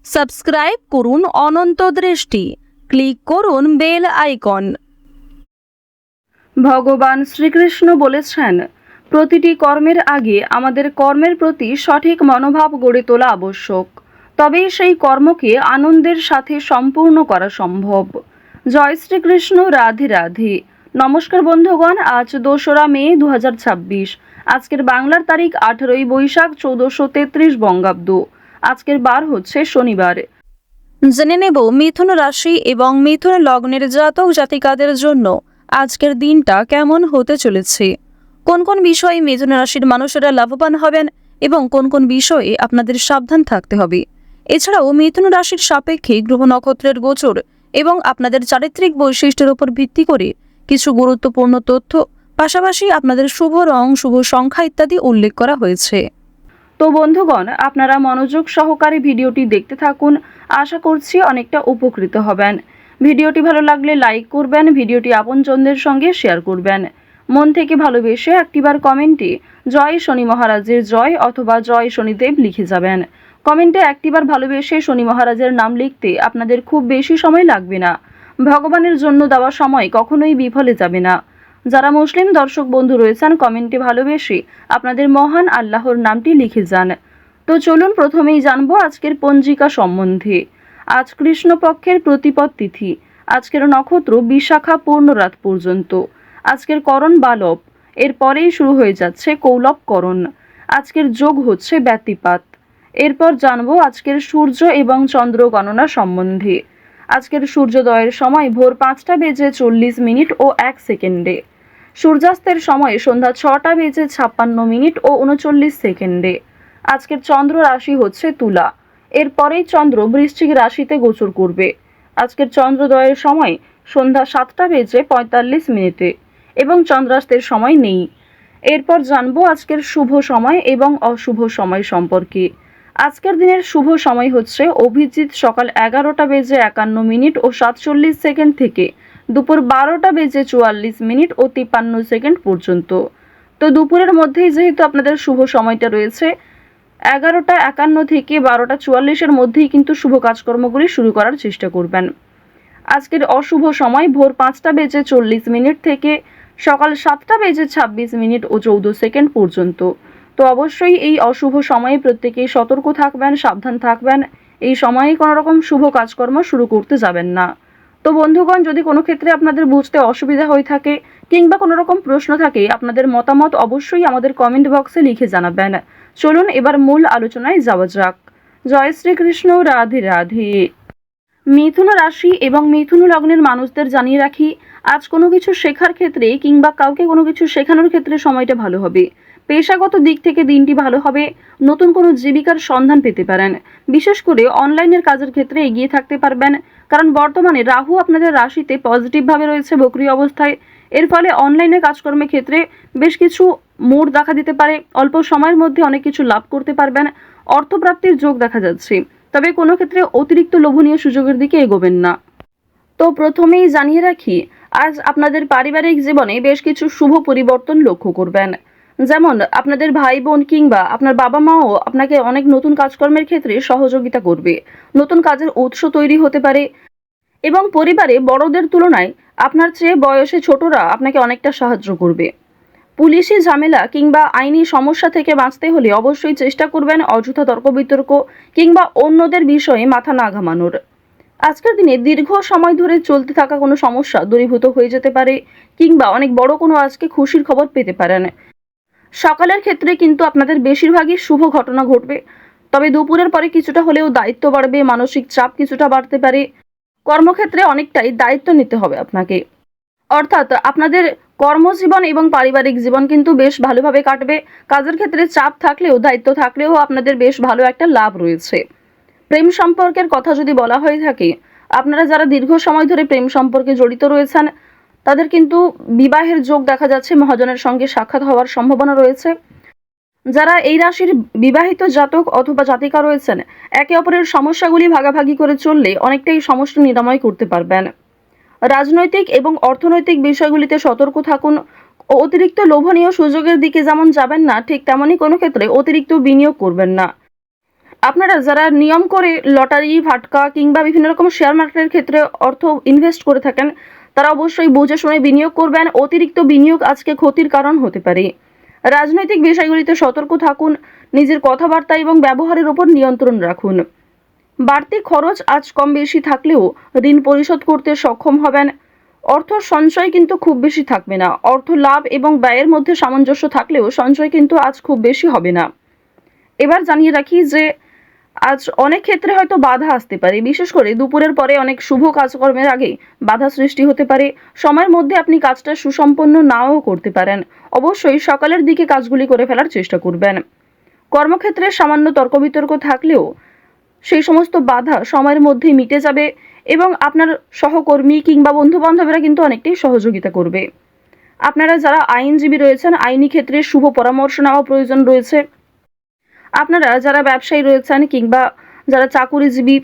Subscribe করুন অনন্ত দৃষ্টি, click করুন বেল আইকন। ভগবান শ্রীকৃষ্ণ বলেছেন, প্রতিটি কর্মের আগে আমাদের কর্মের প্রতি সঠিক মনোভাব গড়ে তোলা আবশ্যক, তবেই সেই কর্মকে আনন্দের সাথে সম্পূর্ণ করা সম্ভব। জয় শ্রীকৃষ্ণ, রাধে রাধে। নমস্কার বন্ধুগণ, আজ 2রা মে 2026। আজকের বাংলার তারিখ 18ই বৈশাখ 1433 বঙ্গাব্দ। আজকের বার হচ্ছে শনিবার। জেনে নেব মিথুন রাশি এবং মিথুন লগ্নের জাতক জাতিকাদের জন্য আজকের দিনটা কেমন হতে চলেছে, কোন কোন বিষয়ে মিথুন রাশির মানুষেরা লাভবান হবেন এবং কোন কোন বিষয়ে আপনাদের সাবধান থাকতে হবে। এছাড়াও মিথুন রাশির সাপেক্ষে গ্রহ নক্ষত্রের গোচর এবং আপনাদের চারিত্রিক বৈশিষ্ট্যের উপর ভিত্তি করে কিছু গুরুত্বপূর্ণ তথ্য, পাশাপাশি আপনাদের শুভ রং, শুভ সংখ্যা ইত্যাদি উল্লেখ করা হয়েছে। তো বন্ধুগণ, আপনারা মনোযোগ সহকারে ভিডিওটি দেখতে থাকুন। আশা করছি অনেকটা উপকৃত হবেন। ভিডিওটি ভালো লাগলে লাইক করবেন, ভিডিওটি আপনজনদের সঙ্গে শেয়ার করবেন। মন থেকে ভালোবেসে একটিবার কমেন্টে জয় শনি মহারাজের জয় অথবা জয় শনিদেব লিখে যাবেন। কমেন্টে একটিবার ভালোবেসে শনি মহারাজের নাম লিখতে আপনাদের খুব বেশি সময় লাগবে না। ভগবানের জন্য দেওয়া সময় কখনোই বিফলে যাবে না। যারা মুসলিম দর্শক বন্ধু রয়েছেন, কমেন্টে ভালোবেসে আপনাদের মহান আল্লাহর নামটি লিখে যান। তো চলুন প্রথমেই জানবো আজকের পঞ্জিকা সম্বন্ধে। আজ কৃষ্ণপক্ষের প্রতিপদ তিথি। আজকের নক্ষত্র বিশাখা পূর্ণ রাত পর্যন্ত। আজকের করণ বালব, এরপরেই শুরু হয়ে যাচ্ছে কৌলব করণ। আজকের যোগ হচ্ছে ব্যতিপাত। এরপর জানবো আজকের সূর্য এবং চন্দ্র গণনা সম্বন্ধে। আজকের সূর্যোদয়ের সময় ভোর 5টা বেজে 40 মিনিট ও 1 সেকেন্ডে। সূর্যাস্তের সময় সন্ধ্যা 6টা বেজে 56 মিনিট ও 39 সেকেন্ডে। আজকের চন্দ্র রাশি হচ্ছে তুলা। এরপরেই চন্দ্র বৃশ্চিক রাশিতে গোচর করবে। আজকের চন্দ্রোদয়ের সময় সন্ধ্যা 7টা বেজে 45 মিনিটে এবং চন্দ্রাস্তের সময় নেই। এরপর জানবো আজকের শুভ সময় এবং অশুভ সময় সম্পর্কে। আজকের দিনের শুভ সময় হচ্ছে অভিজিৎ সকাল 11টা বেজে 51 মিনিট ও 47 সেকেন্ড থেকে দুপুর 12টা বেজে 44 মিনিট ও 53 সেকেন্ড পর্যন্ত। তো দুপুরের মধ্যেই যেহেতু আপনাদের শুভ সময়টা রয়েছে, 11টা 51 থেকে 12টা 44-এর মধ্যেই কিন্তু শুভ কাজকর্মগুলি শুরু করার চেষ্টা করবেন। আজকের অশুভ সময় ভোর 5টা বেজে 40 মিনিট থেকে সকাল 7টা বেজে 26 মিনিট ও 14 সেকেন্ড পর্যন্ত। তো অবশ্যই এই অশুভ সময়ে প্রত্যেকেই সতর্ক থাকবেন, সাবধান থাকবেন। এই সময়ে কোনো রকম শুভ কাজকর্ম শুরু করতে যাবেন না। তো বন্ধুগণ, যদি কোনো ক্ষেত্রে আপনাদের বুঝতে অসুবিধা হয়ে থাকে কিংবা কোনো রকম প্রশ্ন থাকে, আপনাদের মতামত অবশ্যই আমাদের কমেন্ট বক্সে লিখে জানাবেন। চলুন এবার মূল আলোচনায় যাওয়া যাক। জয় শ্রীকৃষ্ণ, রাধে রাধে। মিথুন রাশি এবং মিথুন লগ্নের মানুষদের জানিয়ে রাখি, আজ কোনো কিছু শেখার ক্ষেত্রে কিংবা কাউকে কোনো কিছু শেখানোর ক্ষেত্রে সময়টা ভালো হবে। পেশাগত দিক থেকে দিনটি ভালো হবে। নতুন কোনো জীবিকার সন্ধান পেতে পারেন। বিশেষ করে অনলাইনের কাজের ক্ষেত্রে এগিয়ে থাকতে পারবেন, কারণ বর্তমানে রাহু আপনাদের রাশিতে পজিটিভভাবে রয়েছে বক্রী অবস্থায়। এর ফলে অনলাইনে কাজকর্মের ক্ষেত্রে বেশ কিছু মোড় দেখা দিতে পারে। অল্প সময়ের মধ্যে অনেক কিছু লাভ করতে পারবেন। অর্থপ্রাপ্তির যোগ দেখা যাচ্ছে, তবে কোনো ক্ষেত্রে অতিরিক্ত লোভনীয় সুযোগের দিকে এগোবেন না। তো প্রথমেই জানিয়ে রাখি, আজ আপনাদের পারিবারিক জীবনে বেশ কিছু শুভ পরিবর্তন লক্ষ্য করবেন। যেমন আপনাদের ভাই বোন কিংবা আপনার বাবা মাও আপনাকে অনেক নতুন কাজকর্মের ক্ষেত্রে সহযোগিতা করবে। নতুন কাজের উৎস তৈরি হতে পারে এবং পরিবারে বড়দের তুলনায় আপনার চেয়ে বয়সে ছোটরা আপনাকে অনেকটা সাহায্য করবে। পুলিশি ঝামেলা কিংবা আইনি সমস্যা থেকে বাঁচতে হলে অবশ্যই চেষ্টা করবেন অযথা তর্ক বিতর্ক কিংবা অন্যদের বিষয়ে মাথা না ঘামানোর। আজকের দিনে দীর্ঘ সময় ধরে চলতে থাকা কোনো সমস্যা দূরীভূত হয়ে যেতে পারে কিংবা অনেক বড় কোনো আজকে খুশির খবর পেতে পারেন। সকালের ক্ষেত্রে কিন্তু আপনাদের বেশিরভাগই শুভ ঘটনা ঘটবে, তবে দুপুরের পরে কিছুটা হলেও দায়িত্ব বাড়বে, মানসিক চাপ কিছুটা বাড়তে পারে। কর্মক্ষেত্রে অনেকটাই দায়িত্ব নিতে হবে আপনাকে। অর্থাৎ আপনাদের কর্মজীবন এবং পারিবারিক জীবন কিন্তু বেশ ভালোভাবে কাটবে। কাজের ক্ষেত্রে চাপ থাকলেও দায়িত্ব থাকলেও আপনাদের বেশ ভালো একটা লাভ রয়েছে। প্রেম সম্পর্কের কথা যদি বলা হয়ে থাকে, আপনারা যারা দীর্ঘ সময় ধরে প্রেম সম্পর্কে জড়িত রয়েছেন তাদের কিন্তু বিবাহের যোগ দেখা যাচ্ছে, মহাজনের সঙ্গে সাক্ষাৎ হওয়ার সম্ভাবনা রয়েছে। যারা এই রাশির বিবাহিত জাতক অথবা জাতিকা রয়েছেন, একে অপরের সমস্যাগুলি ভাগাভাগি করে চললে অনেকটাই সমস্যা নিরাময় করতে পারবেন। রাজনৈতিক এবং অর্থনৈতিক বিষয়গুলিতে সতর্ক থাকুন। অতিরিক্ত লোভনীয় সুযোগের দিকে যেমন যাবেন না, ঠিক তেমনই কোনো ক্ষেত্রে অতিরিক্ত বিনিয়োগ করবেন না। আপনারা যারা নিয়ম করে লটারি, ফাটকা কিংবা বিভিন্ন রকম শেয়ার মার্কেটের ক্ষেত্রে অর্থ ইনভেস্ট করে থাকেন, তারা অবশ্যই বুঝে শুনে বিনিয়োগ করবেন। অতিরিক্ত বিনিয়োগ আজকে ক্ষতির কারণ হতে পারে। রাজনৈতিক বিষয়গুলিতে সতর্ক থাকুন। নিজের কথাবার্তা এবং ব্যবহারের উপর নিয়ন্ত্রণ রাখুন। বাড়তি খরচ আজ কম বেশি থাকলেও ঋণ পরিশোধ করতে সক্ষম হবেন। অর্থ সঞ্চয় কিন্তু খুব বেশি থাকবে না। অর্থ লাভ এবং ব্যয়ের মধ্যে সামঞ্জস্য থাকলেও সঞ্চয় কিন্তু আজ খুব বেশি হবে না। এবার জানিয়ে রাখি যে আজ অনেক ক্ষেত্রে হয়তো বাধা আসতে পারে। বিশেষ করে দুপুরের পরে অনেক শুভ কাজকর্মের আগে বাধা সৃষ্টি হতে পারে। সময়ের মধ্যে আপনি কাজটা সুসম্পন্ন নাও করতে পারেন। অবশ্যই সকালের দিকে কাজগুলি করে ফেলার চেষ্টা করবেন। কর্মক্ষেত্রে সামান্য তর্ক বিতর্ক থাকলেও সেই সমস্ত বাধা সময়ের মধ্যেই মিটে যাবে এবং আপনার সহকর্মী কিংবা বন্ধু বান্ধবেরা কিন্তু অনেকটাই সহযোগিতা করবে। আপনারা যারা আইনজীবী রয়েছেন, আইনি ক্ষেত্রে শুভ পরামর্শ নেওয়া প্রয়োজন রয়েছে। আপনারা যারা ব্যবসায়ী রয়েছেন কিংবা যারা চাকুরিজীবী,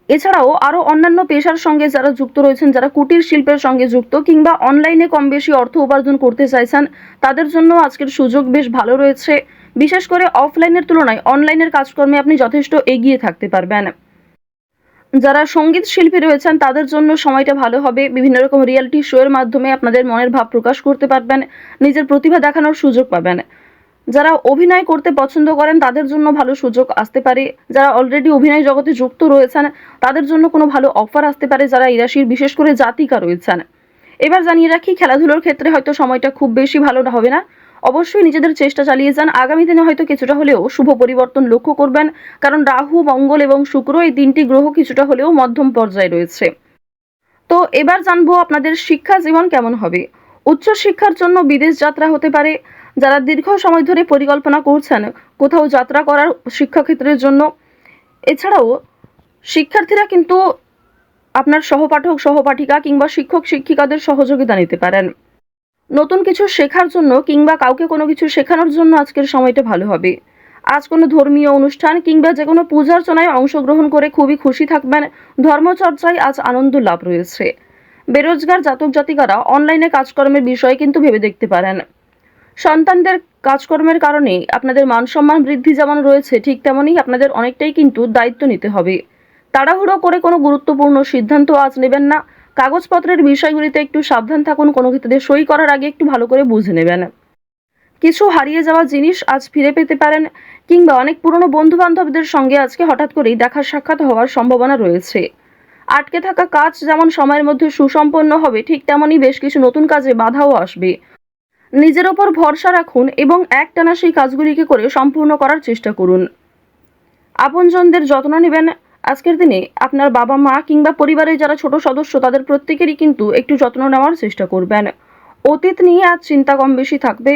এছাড়াও আরও অন্যান্য পেশার সঙ্গে যারা যুক্ত রয়েছেন, যারা কুটির শিল্পের সঙ্গে যুক্ত কিংবা অনলাইনে কম বেশি অর্থ উপার্জন করতে চাইছেন, তাদের জন্য আজকের সুযোগ বেশ ভালো রয়েছে। বিশেষ করে অফলাইনের তুলনায় অনলাইনের কাজকর্মে আপনি যথেষ্ট এগিয়ে থাকতে পারবেন। যারা সঙ্গীত শিল্পী রয়েছেন তাদের জন্য সময়টা ভালো হবে। বিভিন্ন রকম রিয়েলিটি শো এর মাধ্যমে আপনাদের মনের ভাব প্রকাশ করতে পারবেন, নিজের প্রতিভা দেখানোর সুযোগ পাবেন। যারা অভিনয় করতে পছন্দ করেন তাদের জন্য ভালো সুযোগ আসতে পারে। যারা অলরেডি অভিনয় জগতে যুক্ত রয়েছেন তাদের জন্য কোনো ভালো অফার আসতে পারে, যারা এই রাশির বিশেষ করে জাতিকা রয়েছেন। এবার জানিয়ে রাখি, খেলাধুলোর ক্ষেত্রে হয়তো সময়টা খুব বেশি ভালো হবে না। অবশ্যই নিজেদের চেষ্টা চালিয়ে যান। আগামী দিনে হয়তো কিছুটা হলেও শুভ পরিবর্তন লক্ষ্য করবেন, কারণ রাহু, মঙ্গল এবং শুক্র এই তিনটি গ্রহ কিছুটা হলেও মধ্যম পর্যায়ে রয়েছে। তো এবার জানবো আপনাদের শিক্ষা জীবন কেমন হবে। উচ্চ শিক্ষার জন্য বিদেশ যাত্রা হতে পারে। যারা দীর্ঘ সময় ধরে পরিকল্পনা করছেন কোথাও যাত্রা করার শিক্ষাক্ষেত্রের জন্য, এছাড়াও শিক্ষার্থীরা কিন্তু আপনার সহপাঠক, সহপাঠিকা কিংবা শিক্ষক, শিক্ষিকাদের সহযোগিতা নিতে পারেন। নতুন কিছু শেখার জন্য কিংবা কাউকে কোনো কিছু শেখানোর জন্য আজকের সময়টা ভালো হবে। আজ কোনো ধর্মীয় অনুষ্ঠান কিংবা যে কোনো পূজার্চনায় অংশগ্রহণ করে খুবই খুশি থাকবেন। ধর্মচর্চায় আজ আনন্দ লাভ রয়েছে। বেরোজগার জাতক জাতিকারা অনলাইনে কাজকর্মের বিষয়ে কিন্তু ভেবে দেখতে পারেন। সন্তানদের কাজকর্মের কারণে আপনাদের মান সম্মান বৃদ্ধি যেমন রয়েছে, ঠিক তেমনই আপনাদের অনেকটাই কিন্তু দায়িত্ব নিতে হবে। তাড়াহুড়ো করে কোনো গুরুত্বপূর্ণ সিদ্ধান্ত আজ নেবেন না। কাগজপত্রের বিষয়গুলিতে একটু সাবধান থাকুন। কোনো ক্ষেত্রে সই করার আগে একটু ভালো করে বুঝে নেবেন। কিছু হারিয়ে যাওয়া জিনিস আজ ফিরে পেতে পারেন কিংবা অনেক পুরনো বন্ধু বান্ধবদের সঙ্গে আজকে হঠাৎ করেই দেখা সাক্ষাৎ হওয়ার সম্ভাবনা রয়েছে। আটকে থাকা কাজ যেমন সময়ের মধ্যে সুসম্পন্ন হবে, ঠিক তেমনই বেশ কিছু নতুন কাজে বাধাও আসবে। নিজের ওপর ভরসা রাখুন এবং একটানা সেই কাজগুলিকে করে সম্পূর্ণ করার চেষ্টা করুন। আপনজনদের যত্ন নেবেন। আজকের দিনে আপনার বাবা মা কিংবা পরিবারের যারা ছোট সদস্য তাদের প্রত্যেকেরই কিন্তু একটু যত্ন নেওয়ার চেষ্টা করবেন। অতীত নিয়ে আজ চিন্তা কম বেশি থাকবে,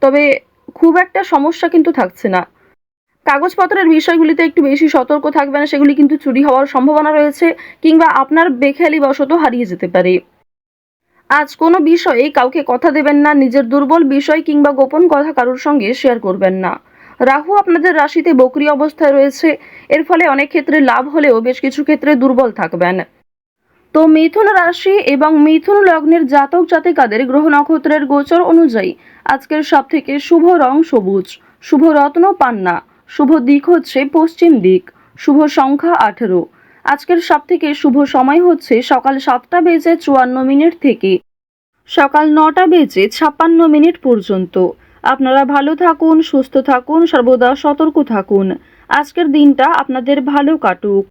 তবে খুব একটা সমস্যা কিন্তু থাকছে না। কাগজপত্রের বিষয়গুলিতে একটু বেশি সতর্ক থাকবেন, সেগুলি কিন্তু চুরি হওয়ার সম্ভাবনা রয়েছে কিংবা আপনার বেখেয়ালিবশত হারিয়ে যেতে পারে। আজ কোনো বিষয়ে কাউকে কথা দেবেন না। নিজের দুর্বল বিষয় কিংবা গোপন কথা কারোর সঙ্গে শেয়ার করবেন না। রাহু আপনাদের রাশিতে বক্রী অবস্থায় রয়েছে। এর ফলে অনেক ক্ষেত্রে লাভ হলেও বেশ কিছু ক্ষেত্রে দুর্বল থাকবেন। তো মিথুন রাশি এবং মিথুন লগ্নের জাতক জাতিকাদের গ্রহ নক্ষত্রের গোচর অনুযায়ী আজকের সবথেকে শুভ রং সবুজ, শুভ রত্ন পান্না, শুভ দিক হচ্ছে পশ্চিম দিক, শুভ সংখ্যা 18। আজকের সবথেকে শুভ সময় হচ্ছে সকাল 7:54 থেকে সকাল 9:56 পর্যন্ত। আপনারা ভালো থাকুন, সুস্থ থাকুন, সর্বদা সতর্ক থাকুন। আজকের দিনটা আপনাদের ভালো কাটুক।